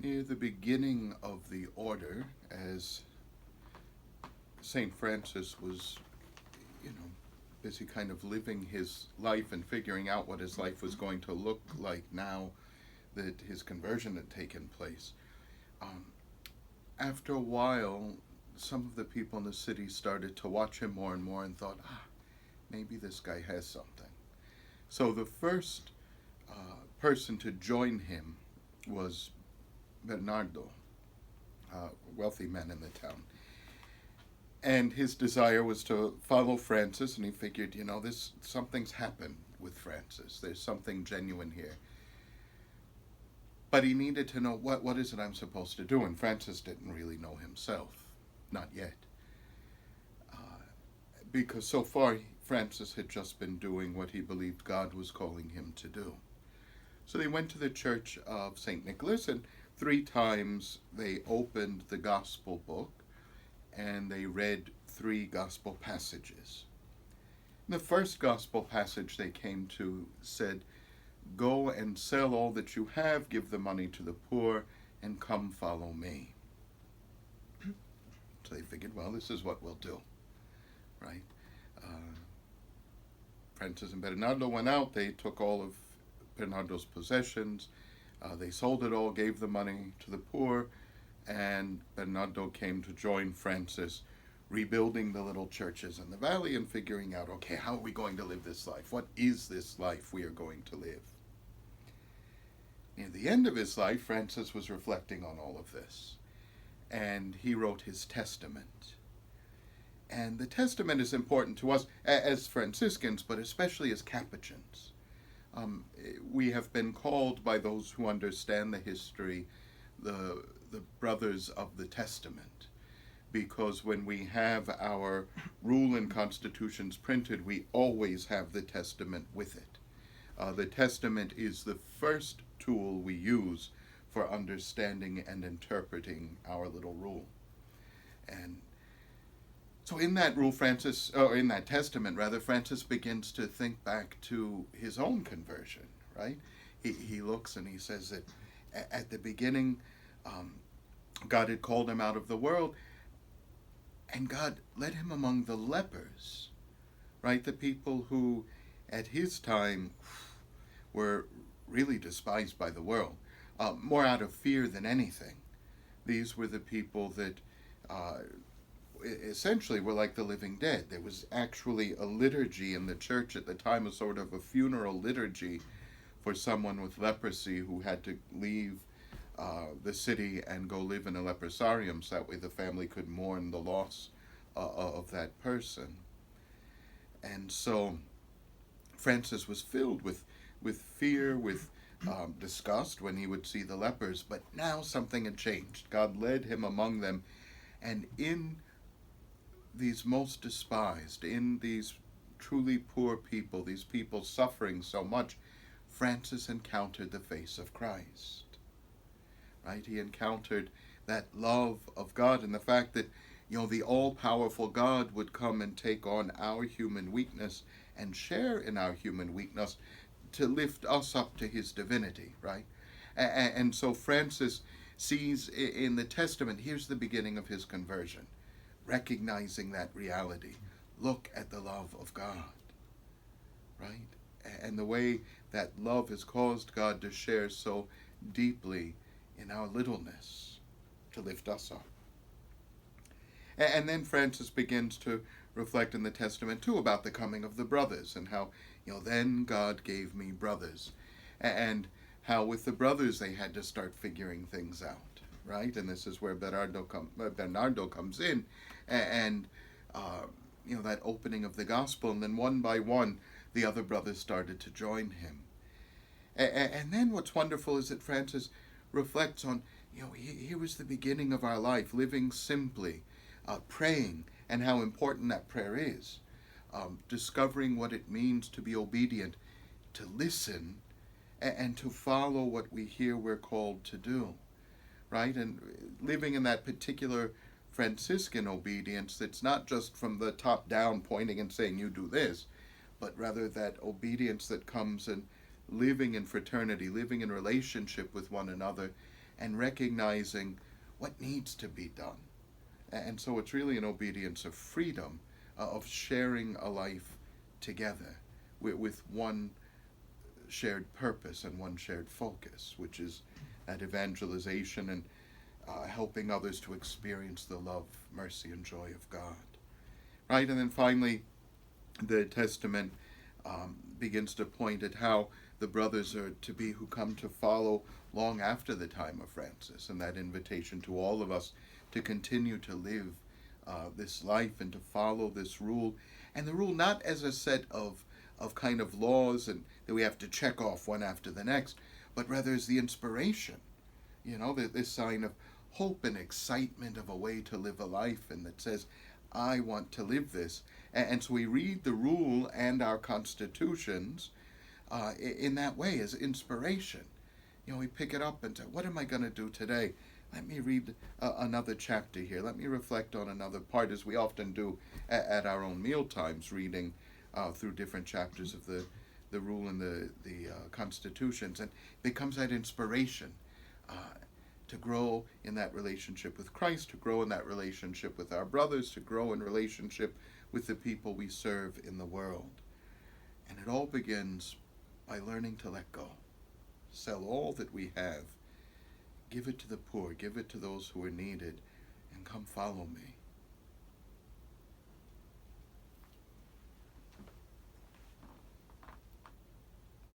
Near the beginning of the order, as St. Francis was, busy kind of living his life and figuring out what his life was going to look like now that his conversion had taken place. After a while, some of the people in the city started to watch him more and more and thought, maybe this guy has something. So the first person to join him was Bernardo, a wealthy man in the town. And his desire was to follow Francis, and he figured, something's happened with Francis. There's something genuine here. But he needed to know, what is it I'm supposed to do? And Francis didn't really know himself, not yet. Because so far, Francis had just been doing what he believed God was calling him to do. So they went to the church of St. Nicholas, and 3 times they opened the gospel book, and they read 3 gospel passages. The first gospel passage they came to said, "Go and sell all that you have, give the money to the poor, and come follow me." So they figured, well, this is what we'll do, right? Francis and Bernardo went out, they took all of Bernardo's possessions, they sold it all, gave the money to the poor, and Bernardo came to join Francis, rebuilding the little churches in the valley and figuring out, okay, how are we going to live this life? What is this life we are going to live? Near the end of his life, Francis was reflecting on all of this, and he wrote his testament. And the testament is important to us as Franciscans, but especially as Capuchins. We have been called by those who understand the history the brothers of the testament, because when we have our rule and constitutions printed, we always have the testament with it. The testament is the first tool we use for understanding and interpreting our little rule. And so in that rule, in that testament, Francis begins to think back to his own conversion, right? He looks and he says that at the beginning, God had called him out of the world, and God led him among the lepers, right? The people who, at his time, were really despised by the world, more out of fear than anything. These were the people that essentially were like the living dead. There was actually a liturgy in the church at the time, a sort of a funeral liturgy for someone with leprosy who had to leave the city and go live in a leprosarium, so that way the family could mourn the loss of that person. And so Francis was filled with fear, with disgust when he would see the lepers, but now something had changed. God led him among them, and in these most despised, in these truly poor people, these people suffering so much, Francis encountered the face of Christ. Right? He encountered that love of God and the fact that, the all-powerful God would come and take on our human weakness and share in our human weakness to lift us up to his divinity, right? And so Francis sees in the testament, here's the beginning of his conversion, recognizing that reality. Look at the love of God, right? And the way that love has caused God to share so deeply in our littleness, to lift us up. And then Francis begins to reflect in the testament too about the coming of the brothers, and how, then God gave me brothers, and how with the brothers they had to start figuring things out, right? And this is where Bernardo comes in, and that opening of the gospel, and then one by one the other brothers started to join him. And then what's wonderful is that Francis reflects on, here was the beginning of our life, living simply, praying, and how important that prayer is. Discovering what it means to be obedient, to listen, and to follow what we hear we're called to do, right? And living in that particular Franciscan obedience that's not just from the top down pointing and saying, you do this, but rather that obedience that comes in living in fraternity, living in relationship with one another, and recognizing what needs to be done. And so it's really an obedience of freedom, of sharing a life together with one shared purpose and one shared focus, which is that evangelization and helping others to experience the love, mercy, and joy of God. Right? And then finally, the Testament begins to point at how the brothers are to be who come to follow long after the time of Francis, and that invitation to all of us to continue to live this life and to follow this rule. And the rule not as a set of kind of laws and that we have to check off one after the next, but rather as the inspiration, this sign of hope and excitement of a way to live a life, and that says, I want to live this. And so we read the rule and our constitutions in that way as inspiration. We pick it up and say, what am I going to do today? Let me read another chapter here. Let me reflect on another part, as we often do at our own meal times, reading through different chapters of the rule and the constitutions. And it becomes that inspiration to grow in that relationship with Christ, to grow in that relationship with our brothers, to grow in relationship with the people we serve in the world. And it all begins by learning to let go. Sell all that we have. Give it to the poor. Give it to those who are needed. And come follow me.